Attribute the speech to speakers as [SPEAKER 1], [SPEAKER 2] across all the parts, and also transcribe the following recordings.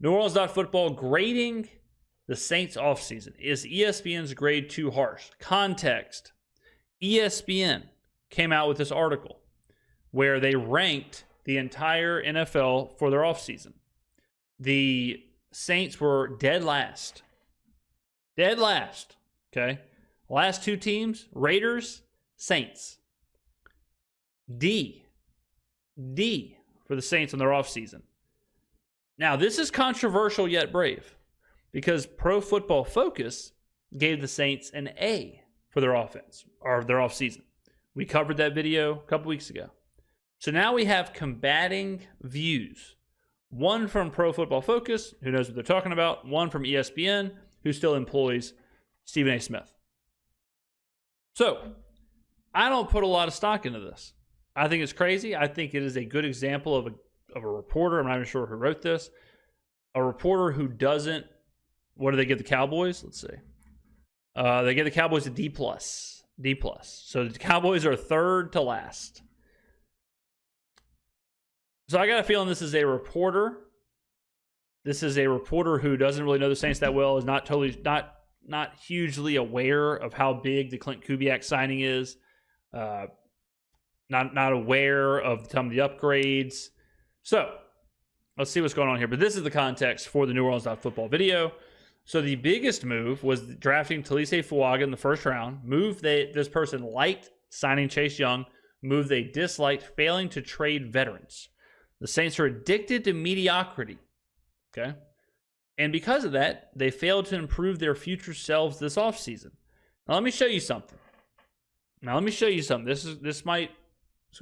[SPEAKER 1] New Orleans Football grading the Saints offseason. Is ESPN's grade too harsh? Context. ESPN came out with this article where they ranked the entire NFL for their offseason. The Saints were dead last. Dead last. Okay. Last two teams, Raiders, Saints. D for the Saints in their offseason. Now, this is controversial yet brave because Pro Football Focus gave the Saints an A for their offense or their offseason. We covered that video a couple weeks ago. So now we have combating views. One from Pro Football Focus, who knows what they're talking about. One from ESPN, who still employs Stephen A. Smith. So I don't put a lot of stock into this. I think it's crazy. I think it is a good example of a reporter. I'm not even sure who wrote this. A reporter who doesn't. What do they give the Cowboys? Let's see. They give the Cowboys a D+. D+. So the Cowboys are third to last. So I got a feeling this is a reporter. This is a reporter who doesn't really know the Saints that well, is not hugely aware of how big the Clint Kubiak signing is. Not aware of some of the upgrades. So let's see what's going on here. But this is the context for the New Orleans Football video. So the biggest move was drafting Talise Fuaga in the first round. Move this person liked signing Chase Young. Move they disliked failing to trade veterans. The Saints are addicted to mediocrity. Okay? And because of that, they failed to improve their future selves this offseason. Now let me show you something. This is going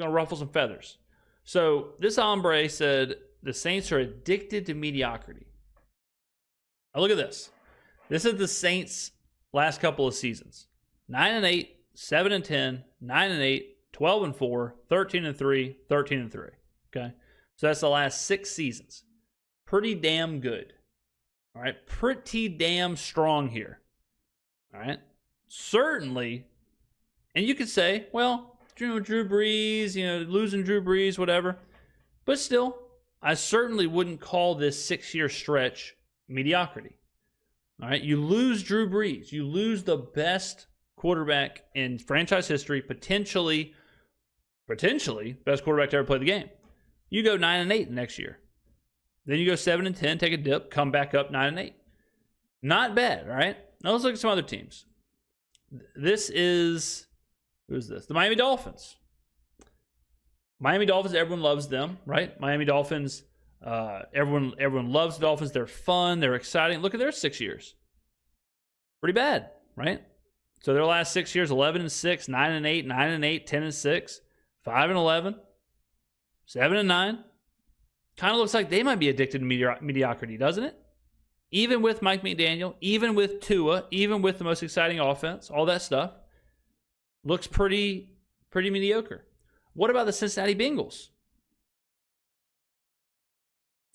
[SPEAKER 1] to ruffle some feathers. So this hombre said the Saints are addicted to mediocrity. Now look at this. This is the Saints' last couple of seasons. 9-8, 7-10, 9-8, 12-4, 13-3, 13-3. Okay? So that's the last 6 seasons. Pretty damn good. All right? Pretty damn strong here. All right? Certainly, and you could say, well, Drew Brees, losing Drew Brees, whatever. But still, I certainly wouldn't call this 6-year stretch mediocrity. All right, you lose Drew Brees. You lose the best quarterback in franchise history, potentially best quarterback to ever play the game. You go 9-8 next year. Then you go 7-10, take a dip, come back up 9-8. Not bad, all right? Now let's look at some other teams. This is, who is this? The Miami Dolphins. Miami Dolphins, everyone loves them, right? Miami Dolphins, everyone loves the Dolphins. They're fun. They're exciting. Look at their 6 years. Pretty bad, right? So their last 6 years, 11-6, 9-8, 9-8, 10-6, 5-11, 7-9. Kind of looks like they might be addicted to mediocrity, doesn't it? Even with Mike McDaniel, even with Tua, even with the most exciting offense, all that stuff looks pretty mediocre. What about the Cincinnati Bengals?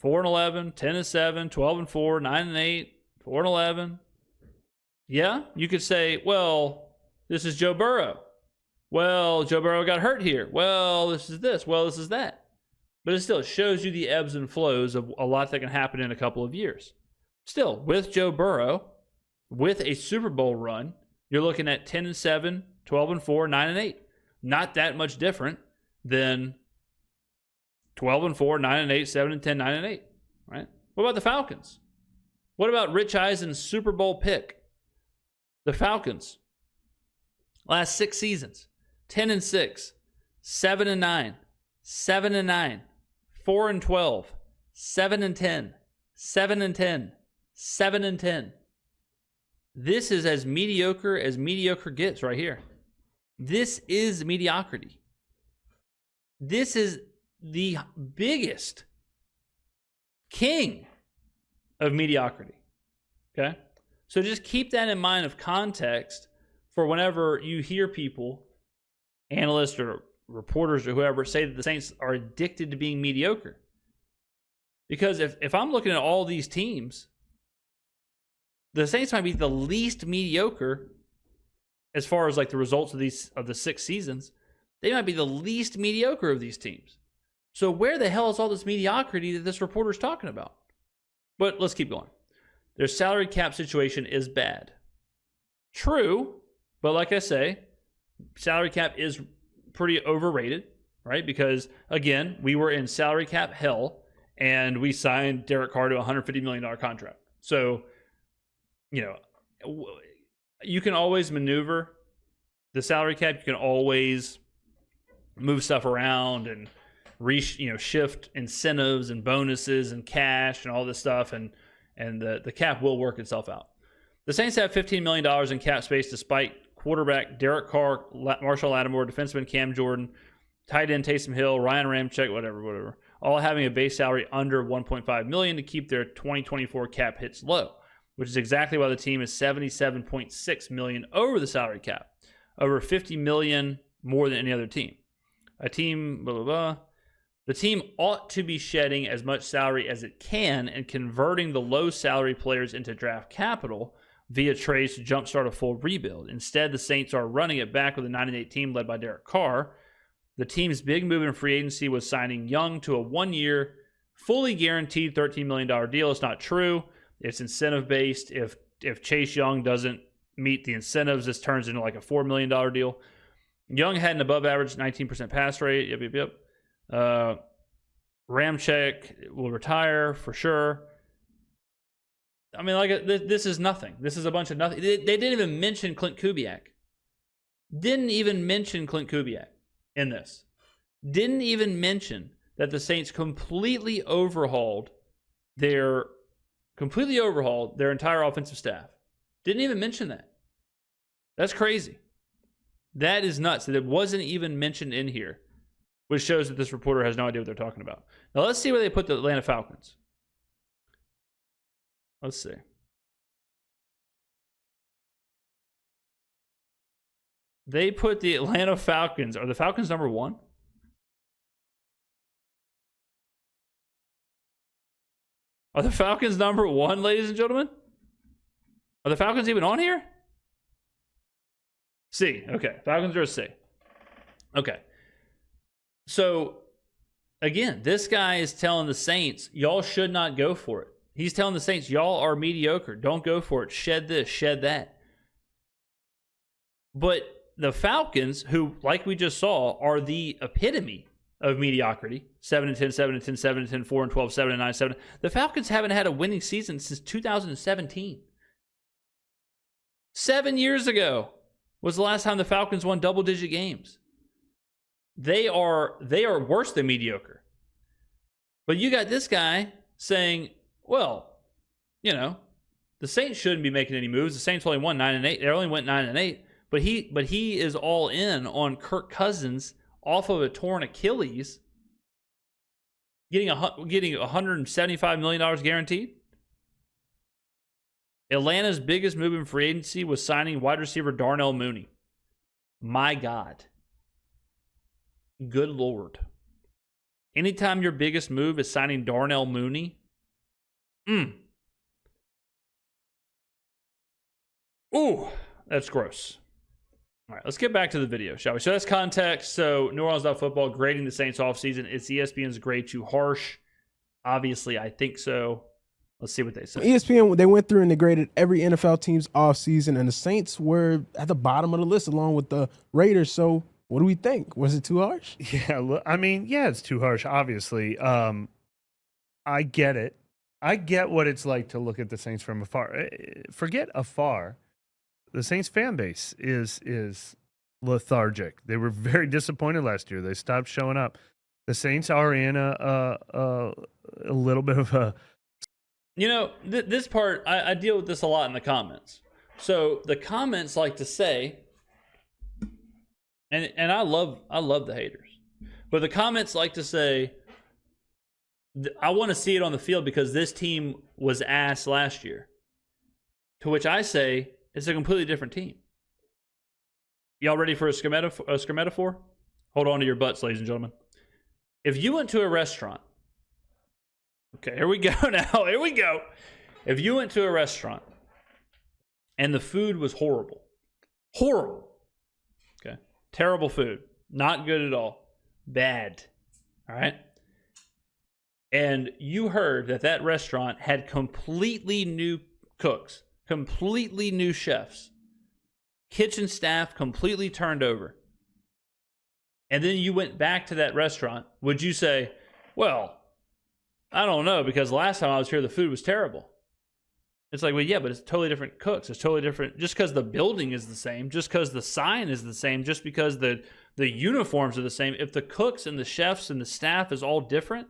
[SPEAKER 1] 4-11, 10-7, 12-4, 9-8, 4-11. Yeah, you could say, well, this is Joe Burrow. Well, Joe Burrow got hurt here. Well, this is this. Well, this is that. But it still shows you the ebbs and flows of a lot that can happen in a couple of years. Still, with Joe Burrow, with a Super Bowl run, you're looking at 10-7, 12-4, 9-8. Not that much different than 12-4, 9-8, 7-10, 9-8. Right? What about the Falcons? What about Rich Eisen's Super Bowl pick? The Falcons, last 6 seasons, 10-6, 7-9, 7-9, 4-12, 7-10, 7-10, 7-10. This is as mediocre gets right here. This is mediocrity. This is the biggest king of mediocrity. Okay? So just keep that in mind of context for whenever you hear people, analysts or reporters or whoever, say that the Saints are addicted to being mediocre. Because if I'm looking at all these teams, the Saints might be the least mediocre as far as like the results of the 6 seasons. They might be the least mediocre of these teams. So where the hell is all this mediocrity that this reporter is talking about? But let's keep going. Their salary cap situation is bad. True, but like I say, salary cap is pretty overrated, right? Because, again, we were in salary cap hell, and we signed Derek Carr to a $150 million contract. So, you can always maneuver the salary cap. You can always move stuff around and shift incentives and bonuses and cash and all this stuff, and the cap will work itself out. The Saints have $15 million in cap space despite quarterback Derek Carr, Marshall Lattimore, defenseman Cam Jordan, tight end Taysom Hill, Ryan Ramczyk, whatever, all having a base salary under $1.5 million to keep their 2024 cap hits low, which is exactly why the team is $77.6 million over the salary cap, over $50 million more than any other team. A team, blah, blah, blah. The team ought to be shedding as much salary as it can and converting the low salary players into draft capital via trades to jumpstart a full rebuild. Instead, the Saints are running it back with a 9-8 team led by Derek Carr. The team's big move in free agency was signing Young to a 1-year, fully guaranteed $13 million deal. It's not true. It's incentive-based. If Chase Young doesn't meet the incentives, this turns into like a $4 million deal. Young had an above-average 19% pass rate. Yep. Ramczyk will retire for sure. I mean, this is nothing. This is a bunch of nothing. They didn't even mention Clint Kubiak. Didn't even mention Clint Kubiak in this. Didn't even mention that the Saints completely overhauled their entire offensive staff. Didn't even mention that. That's crazy. That is nuts that it wasn't even mentioned in here, which shows that this reporter has no idea what they're talking about. Now, let's see where they put the Atlanta Falcons. Let's see. They put the Atlanta Falcons. Are the Falcons number 1? Are the Falcons number 1, ladies and gentlemen? Are the Falcons even on here? C. Okay. Falcons are a C. Okay. So, again, this guy is telling the Saints, y'all should not go for it. He's telling the Saints, y'all are mediocre. Don't go for it. Shed this, shed that. But the Falcons, who, like we just saw, are the epitome of mediocrity, 7-10, 7-10, 7-10, 4-12, 7-9, 7. The Falcons haven't had a winning season since 2017. 7 years ago was the last time the Falcons won double-digit games. They are worse than mediocre. But you got this guy saying, well, the Saints shouldn't be making any moves. The Saints only won 9-8. They only went 9-8. But he is all in on Kirk Cousins off of a torn Achilles, getting $175 million guaranteed. Atlanta's biggest move in free agency was signing wide receiver Darnell Mooney. My God. Good Lord. Anytime your biggest move is signing Darnell Mooney, ooh, that's gross. All right, let's get back to the video, shall we? So that's context. So New Orleans.football grading the Saints offseason. Is ESPN's grade too harsh? Obviously, I think so. Let's see what they say.
[SPEAKER 2] ESPN, they went through and they graded every NFL team's offseason, and the Saints were at the bottom of the list along with the Raiders. So what do we think? Was it too harsh?
[SPEAKER 3] Yeah, I mean, it's too harsh, obviously. I get it. I get what it's like to look at the Saints from afar. Forget afar. The Saints fan base is lethargic. They were very disappointed last year. They stopped showing up. The Saints are in a little bit of a...
[SPEAKER 1] this part, I deal with this a lot in the comments. So the comments like to say, and I love the haters, but the comments like to say, I want to see it on the field because this team was ass last year. To which I say, it's a completely different team. Y'all ready for a Skrmetta for? Hold on to your butts, ladies and gentlemen. If you went to a restaurant, okay, here we go now. Here we go. If you went to a restaurant and the food was horrible, okay, terrible food, not good at all, bad, all right, and you heard that restaurant had completely new cooks, completely new chefs, kitchen staff completely turned over, and then you went back to that restaurant, would you say, well, I don't know, because last time I was here, the food was terrible? It's like, well, yeah, but it's totally different cooks. It's totally different. Just because the building is the same, just because the sign is the same, just because the uniforms are the same. If the cooks and the chefs and the staff is all different,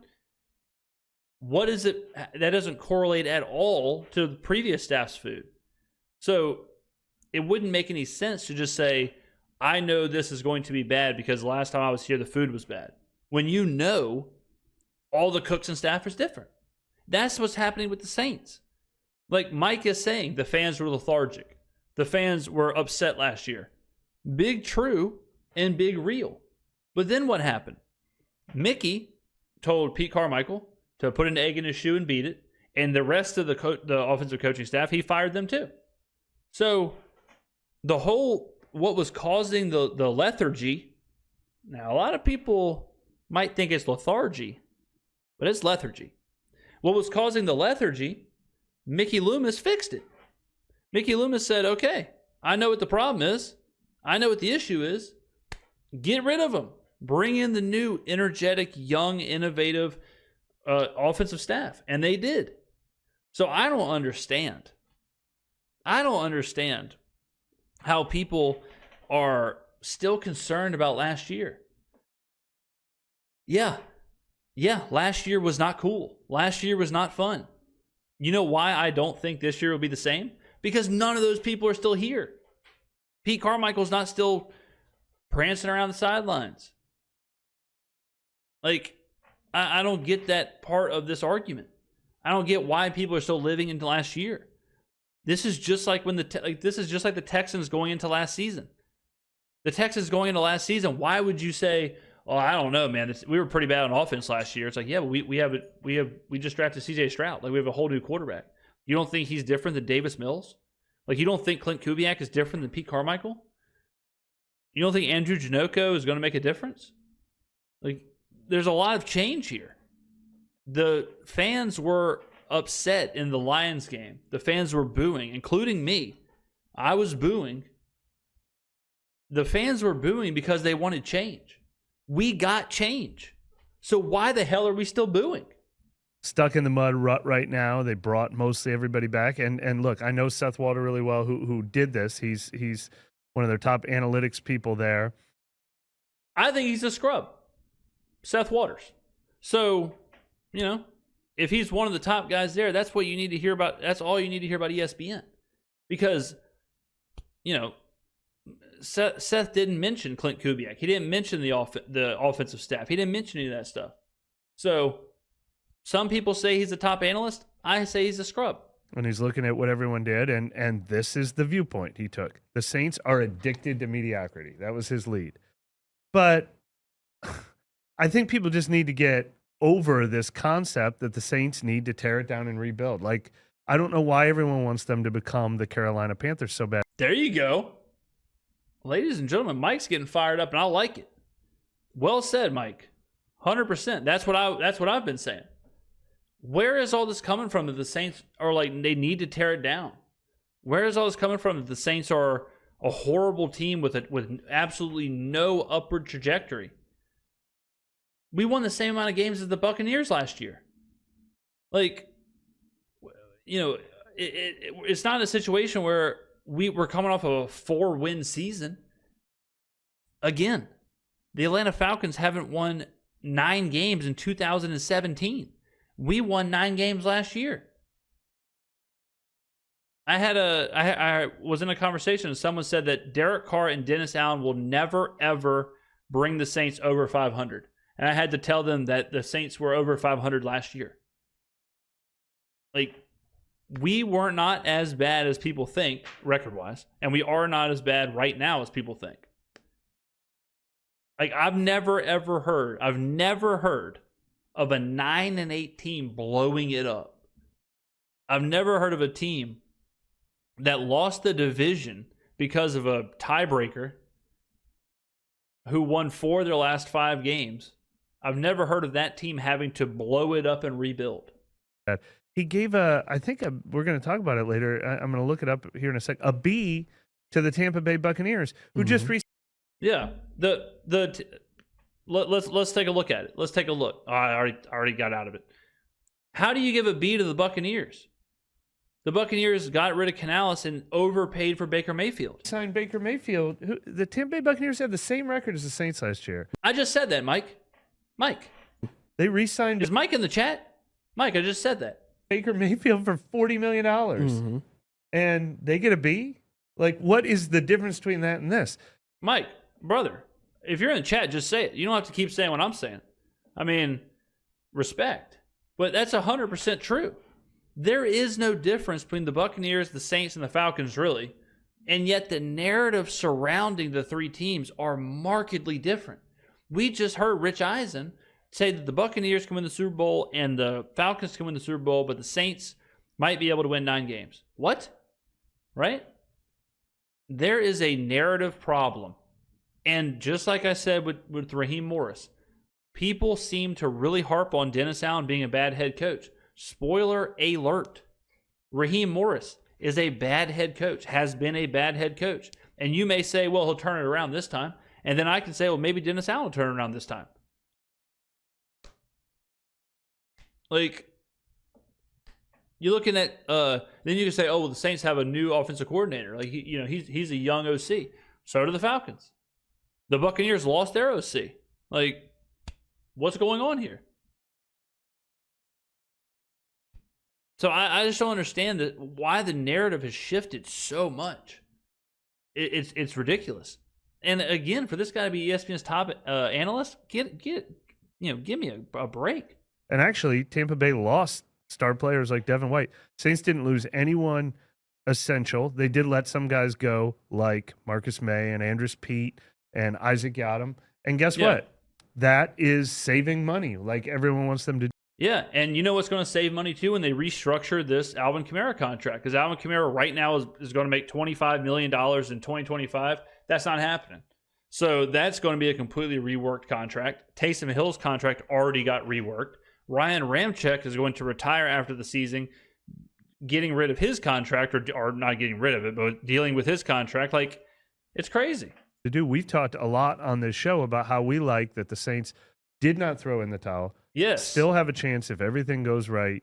[SPEAKER 1] what is it that doesn't correlate at all to the previous staff's food? So it wouldn't make any sense to just say, I know this is going to be bad because last time I was here, the food was bad. When you know all the cooks and staff is different. That's what's happening with the Saints. Like Mike is saying, the fans were lethargic. The fans were upset last year. Big true and big real. But then what happened? Mickey told Pete Carmichael to put an egg in his shoe and beat it. And the rest of the offensive coaching staff, he fired them too. So what was causing the lethargy, now a lot of people might think it's lethargy, but it's lethargy. What was causing the lethargy, Mickey Loomis fixed it. Mickey Loomis said, okay, I know what the problem is. I know what the issue is. Get rid of them. Bring in the new, energetic, young, innovative offensive staff. And they did. So I don't understand. How people are still concerned about last year. Yeah, last year was not cool. Last year was not fun. You know why I don't think this year will be the same? Because none of those people are still here. Pete Carmichael's not still prancing around the sidelines. Like, I don't get that part of this argument. I don't get why people are still living into last year. This is just like the Texans going into last season. The Texans going into last season, why would you say, oh, I don't know, man. We were pretty bad on offense last year. It's like, yeah, but we just drafted C.J. Stroud. Like, we have a whole new quarterback. You don't think he's different than Davis Mills? Like, you don't think Clint Kubiak is different than Pete Carmichael? You don't think Andrew Janocko is going to make a difference? Like, there's a lot of change here. The fans were upset in the Lions game. The fans were booing, including me. I was booing. The fans were booing because they wanted change. We got change. So why the hell are we still booing?
[SPEAKER 3] Stuck in the mud rut right now. They brought mostly everybody back. And look, I know Seth Walder really well, who did this. He's one of their top analytics people there.
[SPEAKER 1] I think he's a scrub. Seth Waters. So, if he's one of the top guys there, that's what you need to hear about. That's all you need to hear about ESPN. Because, Seth didn't mention Clint Kubiak. He didn't mention the offensive staff. He didn't mention any of that stuff. So some people say he's a top analyst. I say he's a scrub.
[SPEAKER 3] And he's looking at what everyone did, and this is the viewpoint he took. The Saints are addicted to mediocrity. That was his lead. But I think people just need to get over this concept that the Saints need to tear it down and rebuild. Like, I don't know why everyone wants them to become the Carolina Panthers so bad.
[SPEAKER 1] There you go. Ladies and gentlemen, Mike's getting fired up, and I like it. Well said, Mike. 100%. That's what I've been saying. Where is all this coming from that the Saints are like they need to tear it down? Where is all this coming from that the Saints are a horrible team with absolutely no upward trajectory? We won the same amount of games as the Buccaneers last year. Like, it's not a situation where we're coming off of a 4-win season. Again, the Atlanta Falcons haven't won 9 games in 2017. We won 9 games last year. I was in a conversation and someone said that Derek Carr and Dennis Allen will never, ever bring the Saints over 500. And I had to tell them that the Saints were over 500 last year. Like, we were not as bad as people think, record-wise, and we are not as bad right now as people think. Like, I've never heard of a 9-8 team blowing it up. I've never heard of a team that lost the division because of a tiebreaker who won 4 of their last 5 games I've never heard of that team having to blow it up and rebuild.
[SPEAKER 3] He gave we're going to talk about it later. I'm going to look it up here in a sec. A B to the Tampa Bay Buccaneers, who just
[SPEAKER 1] Yeah. Let's take a look at it. Let's take a look. Oh, I already got out of it. How do you give a B to the Buccaneers? The Buccaneers got rid of Canales and overpaid for Baker Mayfield.
[SPEAKER 3] signed Baker Mayfield. The Tampa Bay Buccaneers had the same record as the Saints last year.
[SPEAKER 1] I just said that, Mike. Mike.
[SPEAKER 3] They re-signed
[SPEAKER 1] Is Mike in the chat? Mike, I just said that.
[SPEAKER 3] Baker Mayfield for $40 million. And they get a B? Like, what is the difference between that and this?
[SPEAKER 1] Mike, brother, if you're in the chat, just say it. You don't have to keep saying what I'm saying. I mean, respect. But that's 100% true. There is no difference between the Buccaneers, the Saints, and the Falcons, really. And yet the narrative surrounding the three teams are markedly different. We just heard Rich Eisen say that the Buccaneers can win the Super Bowl and the Falcons can win the Super Bowl, but the Saints might be able to win 9 games. What? Right? There is a narrative problem. And just like I said with Raheem Morris, people seem to really harp on Dennis Allen being a bad head coach. Spoiler alert. Raheem Morris is a bad head coach, has been a bad head coach. And you may say, well, he'll turn it around this time. And then I can say, well, maybe Dennis Allen will turn it around this time. Like, you're looking at, then you can say, oh, well, the Saints have a new offensive coordinator. Like, he's a young OC. So do the Falcons. The Buccaneers lost their OC. Like, what's going on here? So I just don't understand why the narrative has shifted so much. It's ridiculous. And again, for this guy to be ESPN's top analyst, give me a break.
[SPEAKER 3] And actually, Tampa Bay lost star players like Devin White. Saints didn't lose anyone essential. They did let some guys go, like Marcus May and Andrus Peat and Isaac Yiadom. And guess what? That is saving money, like everyone wants them to do.
[SPEAKER 1] Yeah, and you know what's going to save money too when they restructure this Alvin Kamara contract? Because Alvin Kamara right now is going to make $25 million in 2025. That's not happening. So that's going to be a completely reworked contract. Taysom Hill's contract already got reworked. Ryan Ramczyk is going to retire after the season, getting rid of his contract, or not getting rid of it, but dealing with his contract. Like, it's crazy.
[SPEAKER 3] We've talked a lot on this show about how we like that the Saints did not throw in the towel.
[SPEAKER 1] Yes.
[SPEAKER 3] Still have a chance, if everything goes right,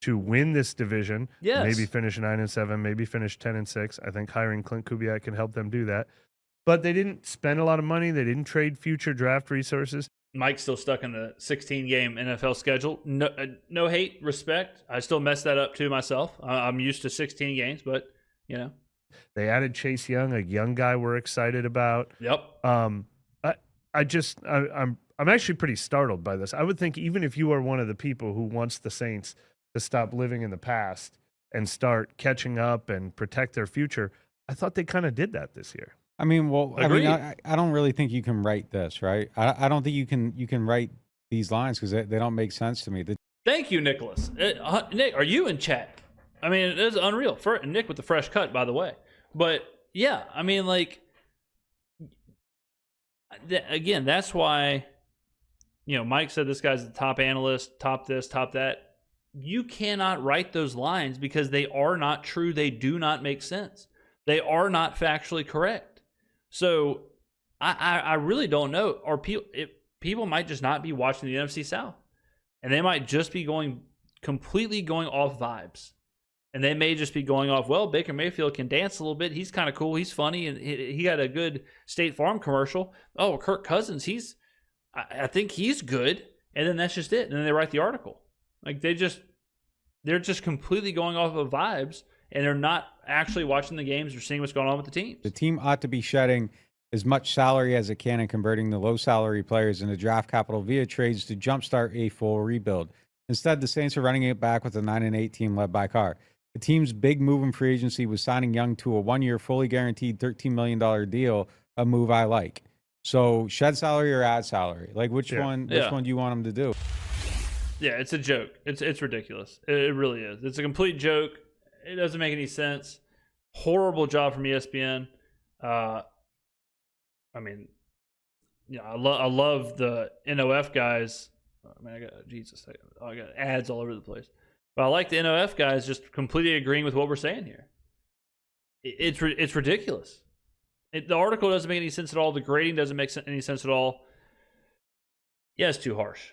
[SPEAKER 3] to win this division.
[SPEAKER 1] Yes.
[SPEAKER 3] Maybe finish 9-7, maybe finish 10-6. I think hiring Clint Kubiak can help them do that. But they didn't spend a lot of money. They didn't trade future draft resources.
[SPEAKER 1] Mike's still stuck in the 16-game NFL schedule. No hate, respect. I still mess that up too myself. I'm used to 16 games, but,
[SPEAKER 3] They added Chase Young, a young guy we're excited about.
[SPEAKER 1] Yep.
[SPEAKER 3] I'm actually pretty startled by this. I would think even if you are one of the people who wants the Saints to stop living in the past and start catching up and protect their future, I thought they kind of did that this year.
[SPEAKER 4] I mean,
[SPEAKER 1] Agreed.
[SPEAKER 4] I don't really think you can write this, right? I don't think you can write these lines because they don't make sense to me.
[SPEAKER 1] Thank you, Nicholas. Nick, are you in chat? I mean, it is unreal. Nick with the fresh cut, by the way. But, yeah, I mean, like, again, that's why, Mike said this guy's the top analyst, top this, top that. You cannot write those lines because they are not true. They do not make sense. They are not factually correct. So I really don't know. Or people might just not be watching the NFC South, and they might just be completely going off vibes, and they may just be going off, well, Baker Mayfield can dance a little bit. He's kind of cool. He's funny, and he had a good State Farm commercial. Oh, Kirk Cousins, I think he's good, and then that's just it. And then they write the article. Like they're just completely going off of vibes. And they're not actually watching the games or seeing what's going on with the teams.
[SPEAKER 4] The team ought to be shedding as much salary as it can and converting the low-salary players into draft capital via trades to jumpstart a full rebuild. Instead, the Saints are running it back with a 9-8 team led by Carr. The team's big move in free agency was signing Young to a one-year, fully guaranteed $13 million deal, a move I like. So shed salary or add salary? Like, which one do you want them to do?
[SPEAKER 1] Yeah, it's a joke. It's ridiculous. It really is. It's a complete joke. It doesn't make any sense. Horrible job from ESPN. I mean, Yeah, I love the NOF guys. Oh, man, I got ads all over the place. But I like the NOF guys just completely agreeing with what we're saying here. It's ridiculous. The article doesn't make any sense at all. The grading doesn't make any sense at all. Yeah, it's too harsh.